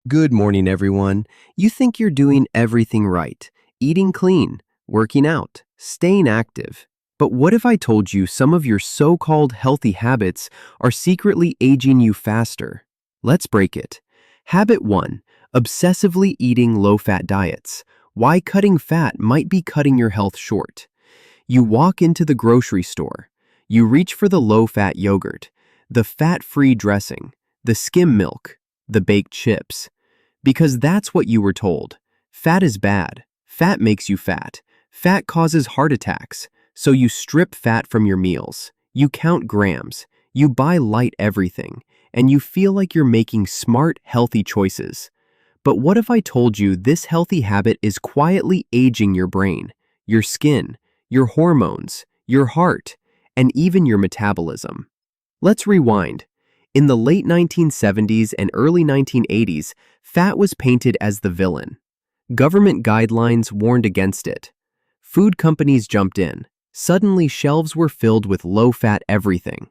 Good morning, everyone. You think you're doing everything right, eating clean, working out, staying active. But what if I told you some of your so-called healthy habits are secretly aging you faster? Let's break it. Habit 1. Obsessively eating low-fat diets. Why cutting fat might be cutting your health short. You walk into the grocery store. You reach for the low-fat yogurt, the fat-free dressing, the skim milk, the baked chips. Because that's what you were told. Fat is bad. Fat makes you fat. Fat causes heart attacks. So you strip fat from your meals. You count grams. You buy light everything. And you feel like you're making smart, healthy choices. But what if I told you this healthy habit is quietly aging your brain, your skin, your hormones, your heart, and even your metabolism? Let's rewind. In the late 1970s and early 1980s, fat was painted as the villain. Government guidelines warned against it. Food companies jumped in. Suddenly, shelves were filled with low-fat everything.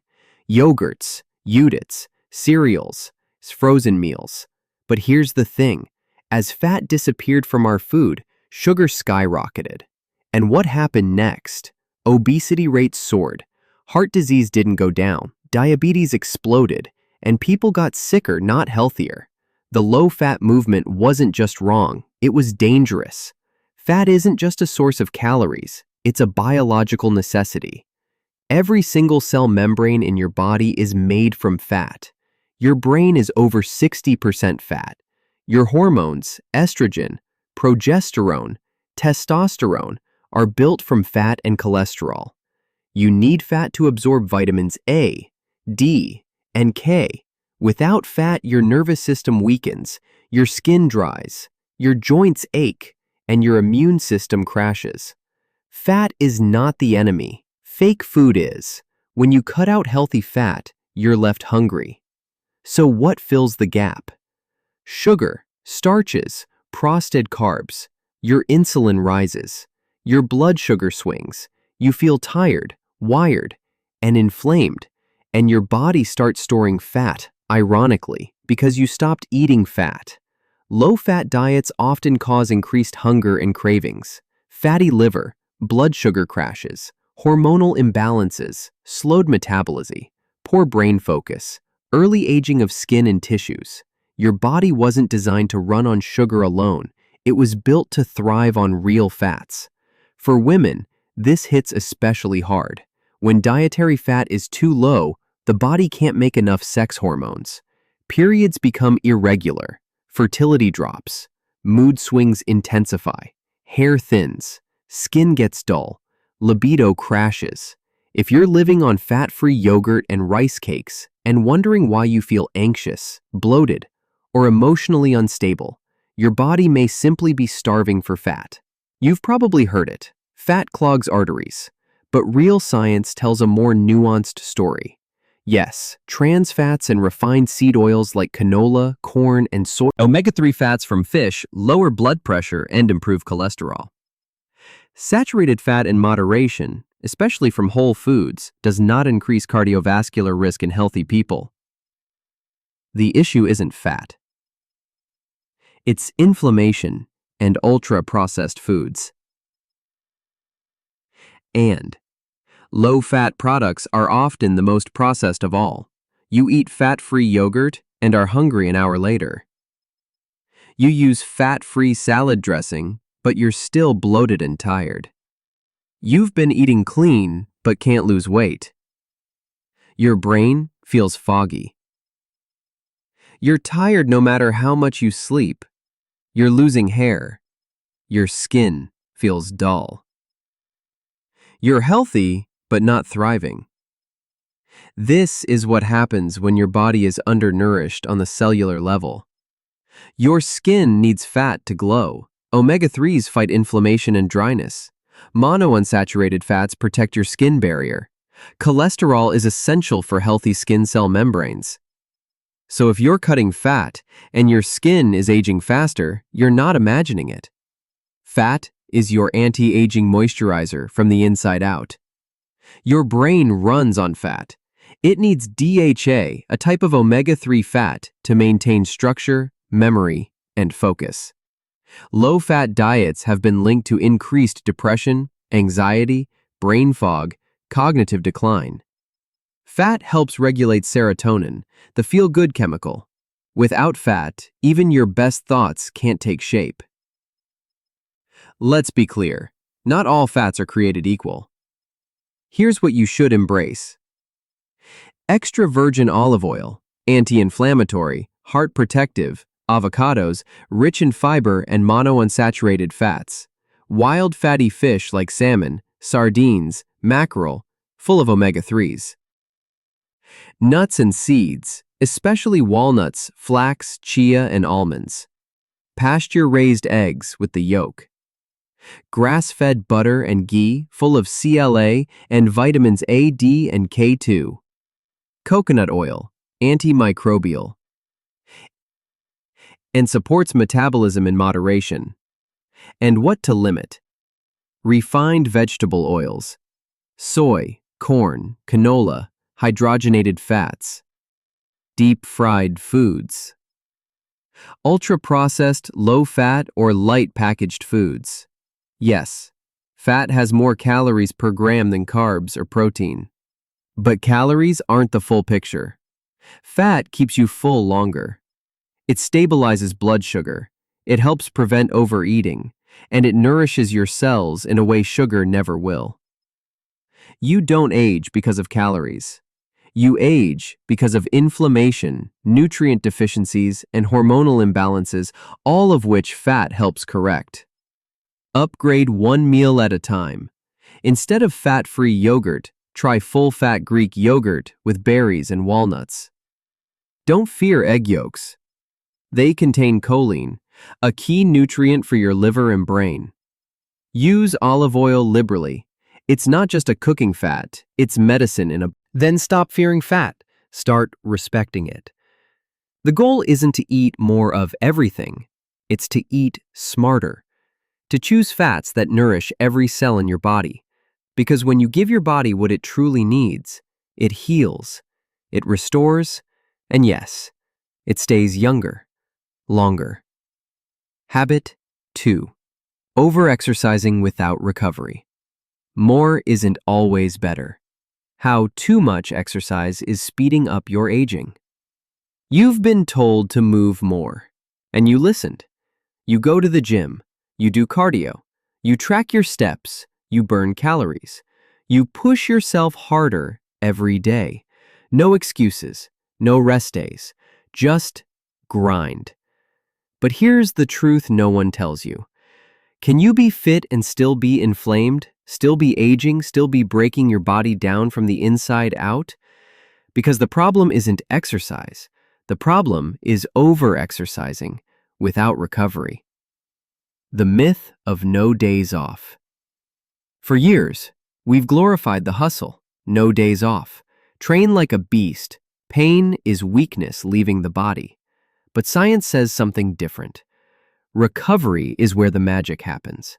Yogurts, Udits, cereals, frozen meals. But here's the thing. As fat disappeared from our food, sugar skyrocketed. And what happened next? Obesity rates soared. Heart disease didn't go down. Diabetes exploded, and people got sicker, not healthier. The low-fat movement wasn't just wrong, it was dangerous. Fat isn't just a source of calories, it's a biological necessity. Every single cell membrane in your body is made from fat. Your brain is over 60% fat. Your hormones, estrogen, progesterone, testosterone, are built from fat and cholesterol. You need fat to absorb vitamins A, D, and K. Without fat, your nervous system weakens, your skin dries, your joints ache, and your immune system crashes. Fat is not the enemy. Fake food is. When you cut out healthy fat, you're left hungry. So what fills the gap? Sugar, starches, processed carbs. Your insulin rises. Your blood sugar swings. You feel tired, wired, and inflamed. And your body starts storing fat, ironically, because you stopped eating fat. Low-fat diets often cause increased hunger and cravings. Fatty liver, blood sugar crashes, hormonal imbalances, slowed metabolism, poor brain focus, early aging of skin and tissues. Your body wasn't designed to run on sugar alone. It was built to thrive on real fats. For women, this hits especially hard. When dietary fat is too low, the body can't make enough sex hormones. Periods become irregular. Fertility drops. Mood swings intensify. Hair thins. Skin gets dull. Libido crashes. If you're living on fat-free yogurt and rice cakes and wondering why you feel anxious, bloated, or emotionally unstable, your body may simply be starving for fat. You've probably heard it. Fat clogs arteries. But real science tells a more nuanced story. Yes, trans fats and refined seed oils like canola, corn, and soy omega-3 fats from fish lower blood pressure and improve cholesterol. Saturated fat in moderation, especially from whole foods, does not increase cardiovascular risk in healthy people. The issue isn't fat. It's inflammation and ultra-processed foods. And low-fat products are often the most processed of all. You eat fat-free yogurt and are hungry an hour later. You use fat-free salad dressing, but you're still bloated and tired. You've been eating clean, but can't lose weight. Your brain feels foggy. You're tired no matter how much you sleep. You're losing hair. Your skin feels dull. You're healthy, but not thriving. This is what happens when your body is undernourished on the cellular level. Your skin needs fat to glow. Omega-3s fight inflammation and dryness. Monounsaturated fats protect your skin barrier. Cholesterol is essential for healthy skin cell membranes. So if you're cutting fat and your skin is aging faster, you're not imagining it. Fat is your anti-aging moisturizer from the inside out. Your brain runs on fat. It needs DHA, a type of omega-3 fat, to maintain structure, memory, and focus. Low-fat diets have been linked to increased depression, anxiety, brain fog, cognitive decline. Fat helps regulate serotonin, the feel-good chemical. Without fat, even your best thoughts can't take shape. Let's be clear, not all fats are created equal. Here's what you should embrace. Extra virgin olive oil, anti-inflammatory, heart protective, avocados, rich in fiber and monounsaturated fats. Wild fatty fish like salmon, sardines, mackerel, full of omega-3s. Nuts and seeds, especially walnuts, flax, chia, and almonds. Pasture-raised eggs with the yolk. Grass-fed butter and ghee full of CLA and vitamins A, D, and K2. Coconut oil, antimicrobial, and supports metabolism in moderation. And what to limit? Refined vegetable oils, soy, corn, canola, hydrogenated fats, deep-fried foods, ultra-processed, low-fat, or light-packaged foods. Yes, fat has more calories per gram than carbs or protein. But calories aren't the full picture. Fat keeps you full longer. It stabilizes blood sugar, it helps prevent overeating, and it nourishes your cells in a way sugar never will. You don't age because of calories. You age because of inflammation, nutrient deficiencies, and hormonal imbalances, all of which fat helps correct. Upgrade one meal at a time. Instead of fat-free yogurt, try full-fat Greek yogurt with berries and walnuts. Don't fear egg yolks. They contain choline, a key nutrient for your liver and brain. Use olive oil liberally. It's not just a cooking fat, it's medicine in a... Then stop fearing fat. Start respecting it. The goal isn't to eat more of everything. It's to eat smarter. To choose fats that nourish every cell in your body. Because when you give your body what it truly needs, it heals, it restores, and yes, it stays younger, longer. Habit 2. Over-exercising without recovery. More isn't always better. How too much exercise is speeding up your aging. You've been told to move more, and you listened. You go to the gym, you do cardio, you track your steps, you burn calories. You push yourself harder every day. No excuses, no rest days, just grind. But here's the truth no one tells you. Can you be fit and still be inflamed, still be aging, still be breaking your body down from the inside out? Because the problem isn't exercise. The problem is over-exercising without recovery. The myth of no days off. For years, we've glorified the hustle, no days off. Train like a beast. Pain is weakness leaving the body. But science says something different. Recovery is where the magic happens.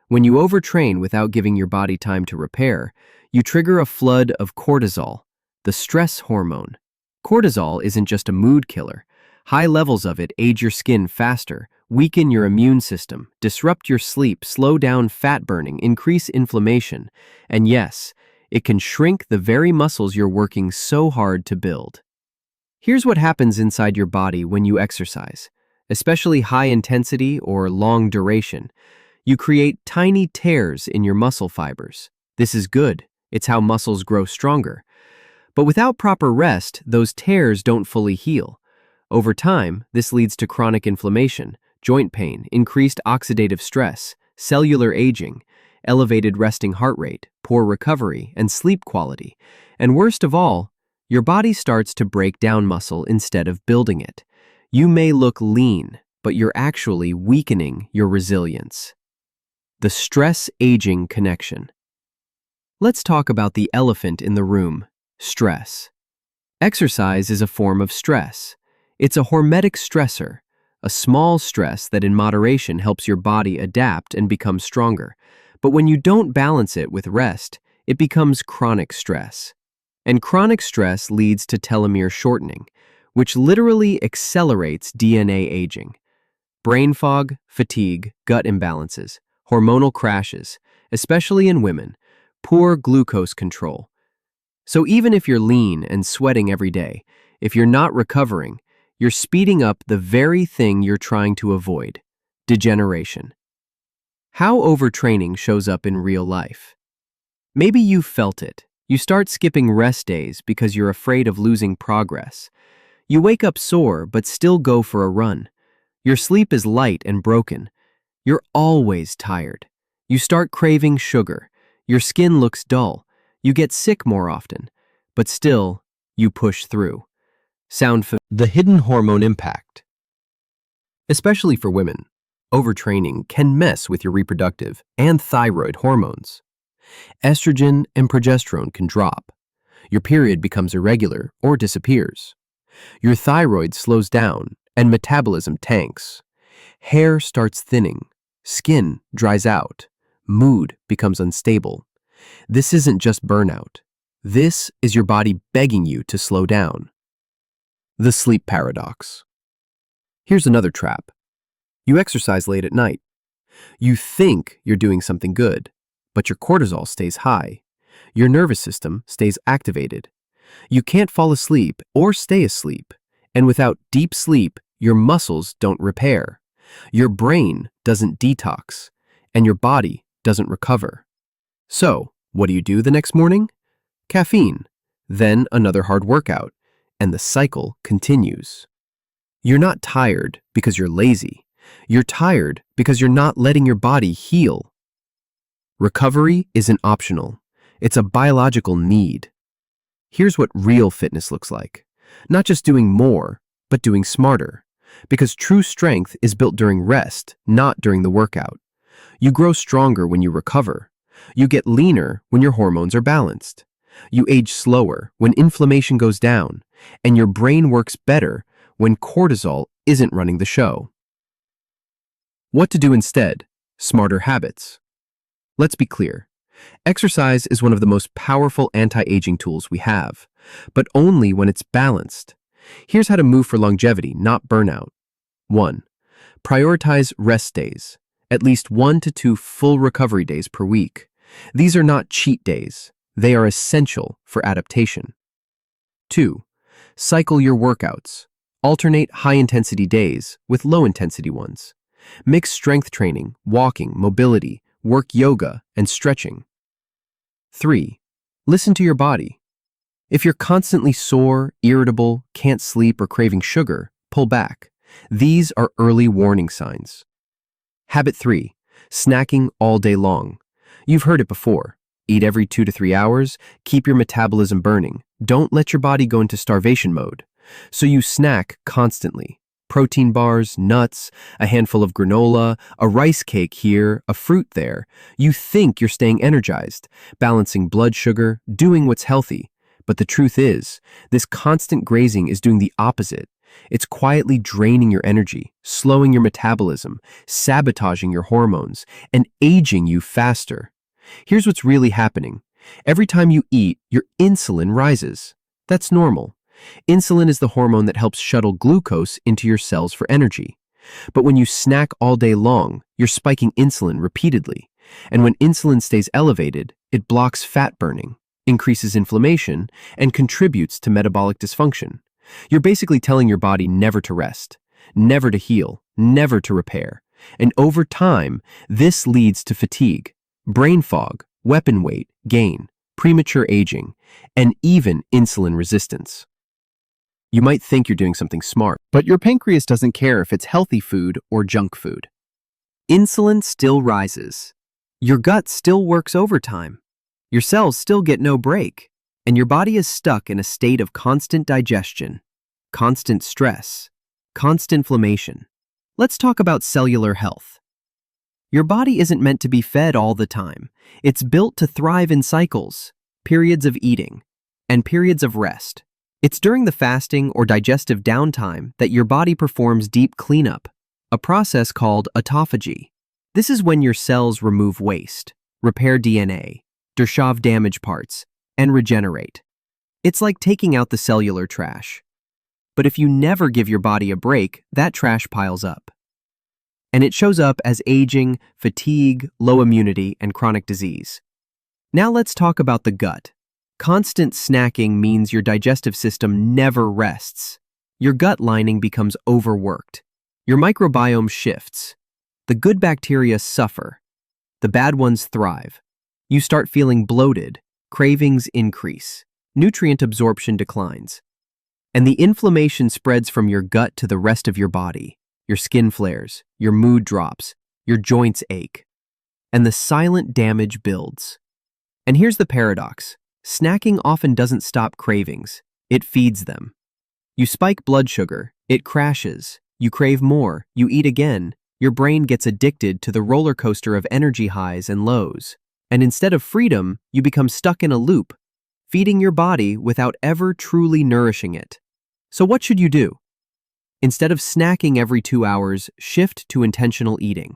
When you overtrain without giving your body time to repair, you trigger a flood of cortisol, the stress hormone. Cortisol isn't just a mood killer. High levels of it age your skin faster, weaken your immune system, disrupt your sleep, slow down fat burning, increase inflammation, and yes, it can shrink the very muscles you're working so hard to build. Here's what happens inside your body when you exercise, especially high intensity or long duration. You create tiny tears in your muscle fibers. This is good. It's how muscles grow stronger. But without proper rest, those tears don't fully heal. Over time, this leads to chronic inflammation, joint pain, increased oxidative stress, cellular aging, elevated resting heart rate, poor recovery, and sleep quality. And worst of all, your body starts to break down muscle instead of building it. You may look lean, but you're actually weakening your resilience. The stress-aging connection. Let's talk about the elephant in the room, stress. Exercise is a form of stress. It's a hormetic stressor, a small stress that in moderation helps your body adapt and become stronger. But when you don't balance it with rest, it becomes chronic stress. And chronic stress leads to telomere shortening, which literally accelerates DNA aging. Brain fog, fatigue, gut imbalances, hormonal crashes, especially in women, poor glucose control. So even if you're lean and sweating every day, if you're not recovering, you're speeding up the very thing you're trying to avoid: degeneration. How overtraining shows up in real life. Maybe you've felt it. You start skipping rest days because you're afraid of losing progress. You wake up sore but still go for a run. Your sleep is light and broken. You're always tired. You start craving sugar. Your skin looks dull. You get sick more often. But still, you push through. The hidden hormone impact. Especially for women, overtraining can mess with your reproductive and thyroid hormones. Estrogen and progesterone can drop. Your period becomes irregular or disappears. Your thyroid slows down and metabolism tanks. Hair starts thinning. Skin dries out. Mood becomes unstable. This isn't just burnout. This is your body begging you to slow down. The sleep paradox. Here's another trap. You exercise late at night. You think you're doing something good, but your cortisol stays high. Your nervous system stays activated. You can't fall asleep or stay asleep, and without deep sleep, your muscles don't repair. Your brain doesn't detox, and your body doesn't recover. So, what do you do the next morning? Caffeine, then another hard workout, and the cycle continues. You're not tired because you're lazy. You're tired because you're not letting your body heal. Recovery isn't optional. It's a biological need. Here's what real fitness looks like. Not just doing more, but doing smarter. Because true strength is built during rest, not during the workout. You grow stronger when you recover. You get leaner when your hormones are balanced. You age slower when inflammation goes down, and your brain works better when cortisol isn't running the show. What to do instead? Smarter habits. Let's be clear. Exercise is one of the most powerful anti-aging tools we have, but only when it's balanced. Here's how to move for longevity, not burnout. 1. Prioritize rest days, at least 1 to 2 full recovery days per week. These are not cheat days. They are essential for adaptation. 2. Cycle your workouts. Alternate high-intensity days with low-intensity ones. Mix strength training, walking, mobility, work yoga, and stretching. 3. Listen to your body. If you're constantly sore, irritable, can't sleep, or craving sugar, pull back. These are early warning signs. Habit 3. Snacking all day long. You've heard it before. Eat every 2 to 3 hours, keep your metabolism burning. Don't let your body go into starvation mode. So you snack constantly. Protein bars, nuts, a handful of granola, a rice cake here, a fruit there. You think you're staying energized, balancing blood sugar, doing what's healthy. But the truth is, this constant grazing is doing the opposite. It's quietly draining your energy, slowing your metabolism, sabotaging your hormones, and aging you faster. Here's what's really happening. Every time you eat, your insulin rises. That's normal. Insulin is the hormone that helps shuttle glucose into your cells for energy. But when you snack all day long, you're spiking insulin repeatedly. And when insulin stays elevated, it blocks fat burning, increases inflammation, and contributes to metabolic dysfunction. You're basically telling your body never to rest, never to heal, never to repair. And over time, this leads to fatigue, brain fog, weapon weight gain, premature aging, and even insulin resistance. You might think you're doing something smart, but your pancreas doesn't care if it's healthy food or junk food. Insulin still rises. Your gut still works overtime. Your cells still get no break, and your body is stuck in a state of constant digestion, constant stress, constant inflammation. Let's talk about cellular health. Your body isn't meant to be fed all the time. It's built to thrive in cycles, periods of eating, and periods of rest. It's during the fasting or digestive downtime that your body performs deep cleanup, a process called autophagy. This is when your cells remove waste, repair DNA, dershav damaged parts, and regenerate. It's like taking out the cellular trash. But if you never give your body a break, that trash piles up. And it shows up as aging, fatigue, low immunity, and chronic disease. Now let's talk about the gut. Constant snacking means your digestive system never rests. Your gut lining becomes overworked. Your microbiome shifts. The good bacteria suffer. The bad ones thrive. You start feeling bloated. Cravings increase. Nutrient absorption declines. And the inflammation spreads from your gut to the rest of your body. Your skin flares, your mood drops, your joints ache. And the silent damage builds. And here's the paradox. Snacking often doesn't stop cravings. It feeds them. You spike blood sugar, it crashes. You crave more, you eat again. Your brain gets addicted to the roller coaster of energy highs and lows. And instead of freedom, you become stuck in a loop, feeding your body without ever truly nourishing it. So what should you do? Instead of snacking every 2 hours, shift to intentional eating.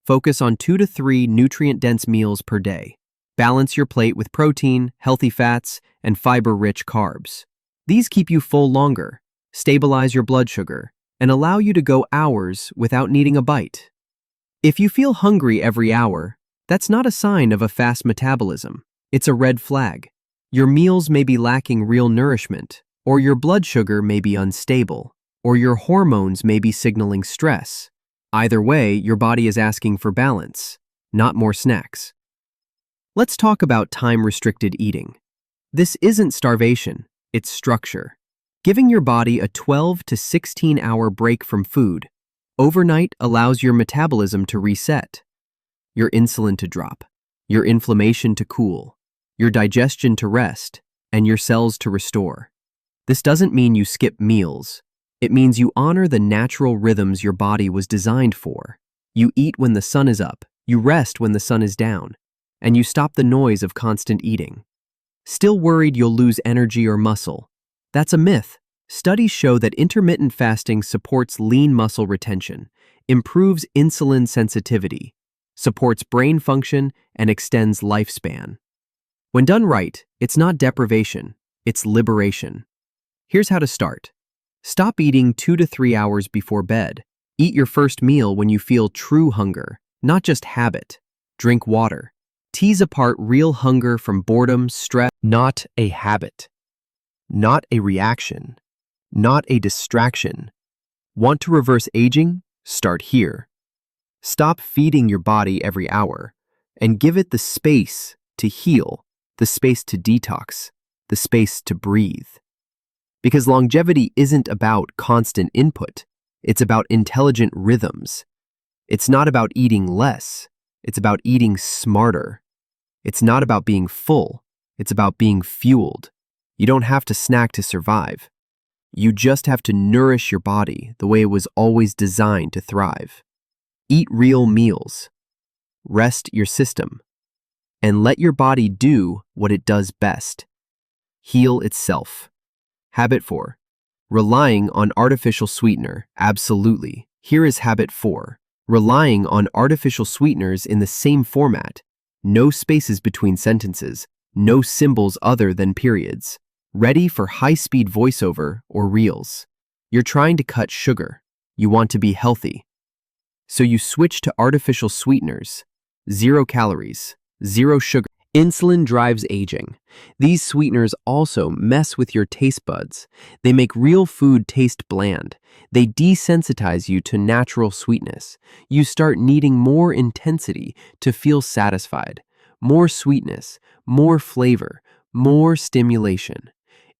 Focus on 2 to 3 nutrient-dense meals per day. Balance your plate with protein, healthy fats, and fiber-rich carbs. These keep you full longer, stabilize your blood sugar, and allow you to go hours without needing a bite. If you feel hungry every hour, that's not a sign of a fast metabolism. It's a red flag. Your meals may be lacking real nourishment, or your blood sugar may be unstable, or your hormones may be signaling stress. Either way, your body is asking for balance, not more snacks. Let's talk about time-restricted eating. This isn't starvation, it's structure. Giving your body a 12 to 16-hour break from food overnight allows your metabolism to reset, your insulin to drop, your inflammation to cool, your digestion to rest, and your cells to restore. This doesn't mean you skip meals. It means you honor the natural rhythms your body was designed for. You eat when the sun is up, you rest when the sun is down, and you stop the noise of constant eating. Still worried you'll lose energy or muscle? That's a myth. Studies show that intermittent fasting supports lean muscle retention, improves insulin sensitivity, supports brain function, and extends lifespan. When done right, it's not deprivation, it's liberation. Here's how to start. Stop eating 2 to 3 hours before bed. Eat your first meal when you feel true hunger, not just habit. Drink water. Tease apart real hunger from boredom, stress, not a habit, not a reaction, not a distraction. Want to reverse aging? Start here. Stop feeding your body every hour and give it the space to heal, the space to detox, the space to breathe. Because longevity isn't about constant input, it's about intelligent rhythms. It's not about eating less, it's about eating smarter. It's not about being full, it's about being fueled. You don't have to snack to survive. You just have to nourish your body the way it was always designed to thrive. Eat real meals. Rest your system. And let your body do what it does best. Heal itself. Habit 4. Relying on artificial sweetener. Absolutely. Here is habit 4. Relying on artificial sweeteners in the same format. No spaces between sentences. No symbols other than periods. Ready for high-speed voiceover or reels. You're trying to cut sugar. You want to be healthy. So you switch to artificial sweeteners. 0 calories, 0 sugar. Insulin drives aging. These sweeteners also mess with your taste buds. They make real food taste bland. They desensitize you to natural sweetness. You start needing more intensity to feel satisfied. More sweetness, more flavor, more stimulation.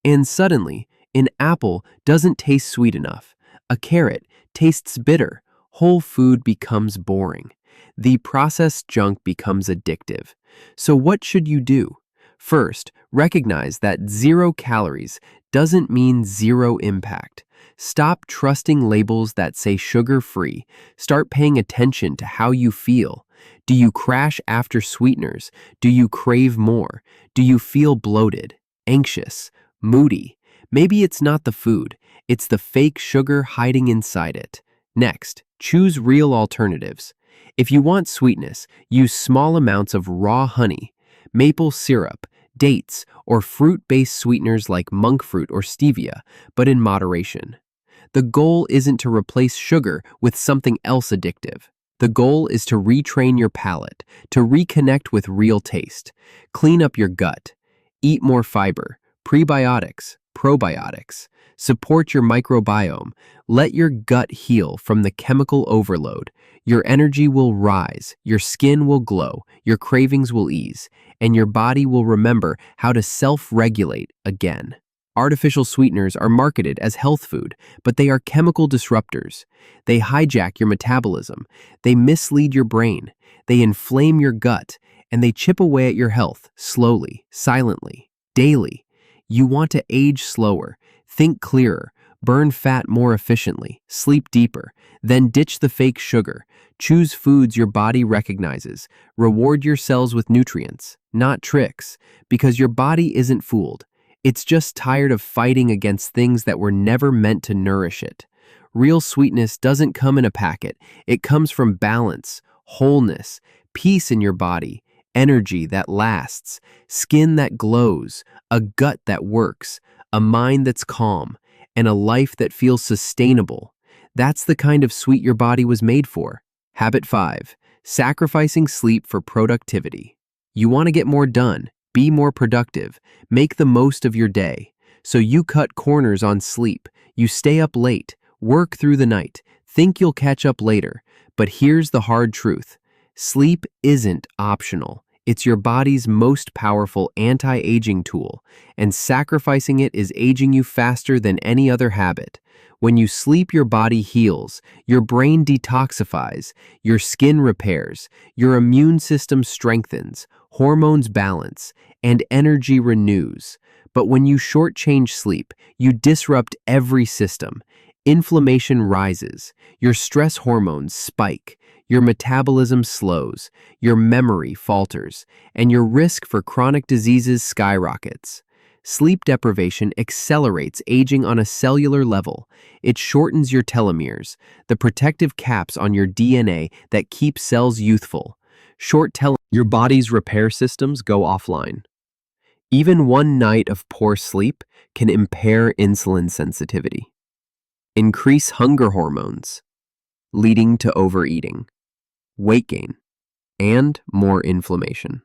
And suddenly, an apple doesn't taste sweet enough. A carrot tastes bitter. Whole food becomes boring. The processed junk becomes addictive. So what should you do? First, recognize that 0 calories doesn't mean 0 impact. Stop trusting labels that say sugar-free. Start paying attention to how you feel. Do you crash after sweeteners? Do you crave more? Do you feel bloated, anxious, moody? Maybe it's not the food. It's the fake sugar hiding inside it. Next, choose real alternatives. If you want sweetness, use small amounts of raw honey, maple syrup, dates, or fruit-based sweeteners like monk fruit or stevia, but in moderation. The goal isn't to replace sugar with something else addictive. The goal is to retrain your palate, to reconnect with real taste, clean up your gut, eat more fiber, prebiotics, probiotics, support your microbiome, let your gut heal from the chemical overload. Your energy will rise, your skin will glow, your cravings will ease, and your body will remember how to self-regulate again. Artificial sweeteners are marketed as health food, but they are chemical disruptors. They hijack your metabolism, they mislead your brain, they inflame your gut, and they chip away at your health slowly, silently, daily. You want to age slower, think clearer, burn fat more efficiently, sleep deeper, then ditch the fake sugar. Choose foods your body recognizes. Reward your cells with nutrients, not tricks, because your body isn't fooled. It's just tired of fighting against things that were never meant to nourish it. Real sweetness doesn't come in a packet. It comes from balance, wholeness, peace in your body, energy that lasts, skin that glows, a gut that works, a mind that's calm, and a life that feels sustainable. That's the kind of sweet your body was made for. Habit 5. Sacrificing sleep for productivity. You want to get more done, be more productive, make the most of your day. So you cut corners on sleep. You stay up late, work through the night, think you'll catch up later. But here's the hard truth. Sleep isn't optional. It's your body's most powerful anti-aging tool, and sacrificing it is aging you faster than any other habit. When you sleep, your body heals, your brain detoxifies, your skin repairs, your immune system strengthens, hormones balance, and energy renews. But when you shortchange sleep, you disrupt every system. Inflammation rises, your stress hormones spike, your metabolism slows, your memory falters, and your risk for chronic diseases skyrockets. Sleep deprivation accelerates aging on a cellular level. It shortens your telomeres, the protective caps on your DNA that keep cells youthful. Your body's repair systems go offline. Even one night of poor sleep can impair insulin sensitivity, increase hunger hormones, leading to overeating, weight gain, and more inflammation.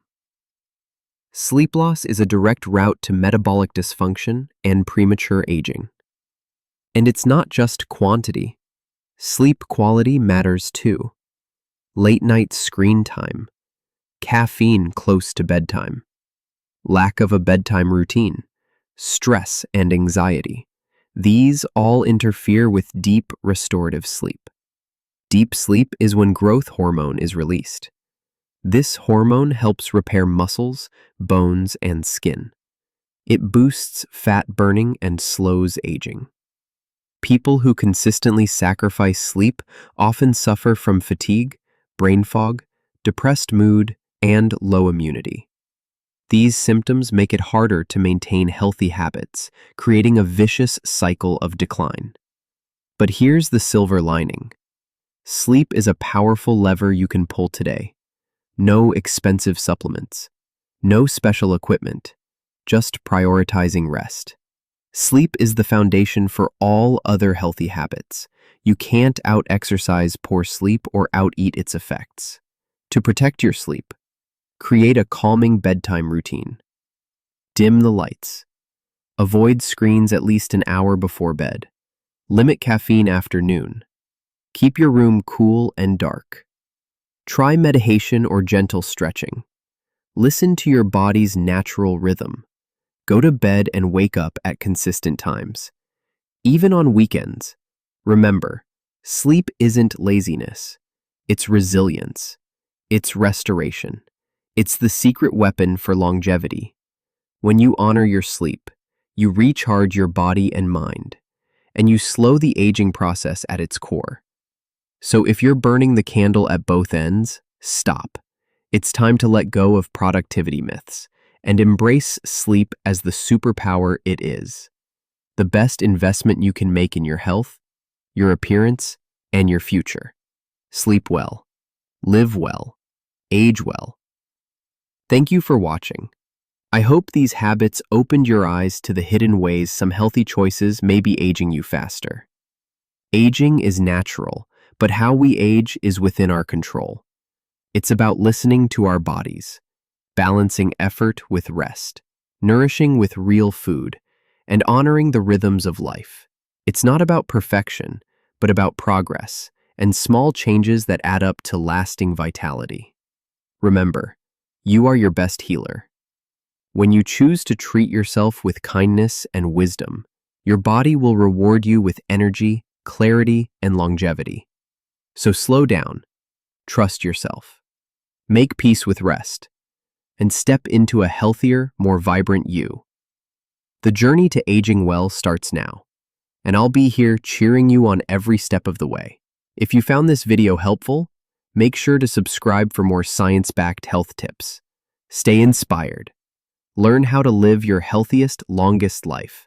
Sleep loss is a direct route to metabolic dysfunction and premature aging. And it's not just quantity. Sleep quality matters too. Late night screen time, caffeine close to bedtime, lack of a bedtime routine, stress and anxiety. These all interfere with deep restorative sleep. Deep sleep is when growth hormone is released. This hormone helps repair muscles, bones, and skin. It boosts fat burning and slows aging. People who consistently sacrifice sleep often suffer from fatigue, brain fog, depressed mood, and low immunity. These symptoms make it harder to maintain healthy habits, creating a vicious cycle of decline. But here's the silver lining. Sleep is a powerful lever you can pull today. No expensive supplements, no special equipment, just prioritizing rest. Sleep is the foundation for all other healthy habits. You can't out-exercise poor sleep or out-eat its effects. To protect your sleep, create a calming bedtime routine. Dim the lights. Avoid screens at least an hour before bed. Limit caffeine after noon. Keep your room cool and dark. Try meditation or gentle stretching. Listen to your body's natural rhythm. Go to bed and wake up at consistent times. Even on weekends, remember, sleep isn't laziness. It's resilience. It's restoration. It's the secret weapon for longevity. When you honor your sleep, you recharge your body and mind, and you slow the aging process at its core. So if you're burning the candle at both ends, stop. It's time to let go of productivity myths and embrace sleep as the superpower it is. The best investment you can make in your health, your appearance, and your future. Sleep well, live well, age well. Thank you for watching. I hope these habits opened your eyes to the hidden ways some healthy choices may be aging you faster. Aging is natural, but how we age is within our control. It's about listening to our bodies, balancing effort with rest, nourishing with real food, and honoring the rhythms of life. It's not about perfection, but about progress and small changes that add up to lasting vitality. Remember, you are your best healer. When you choose to treat yourself with kindness and wisdom, your body will reward you with energy, clarity, and longevity. So slow down, trust yourself, make peace with rest, and step into a healthier, more vibrant you. The journey to aging well starts now, and I'll be here cheering you on every step of the way. If you found this video helpful, make sure to subscribe for more science-backed health tips. Stay inspired. Learn how to live your healthiest, longest life.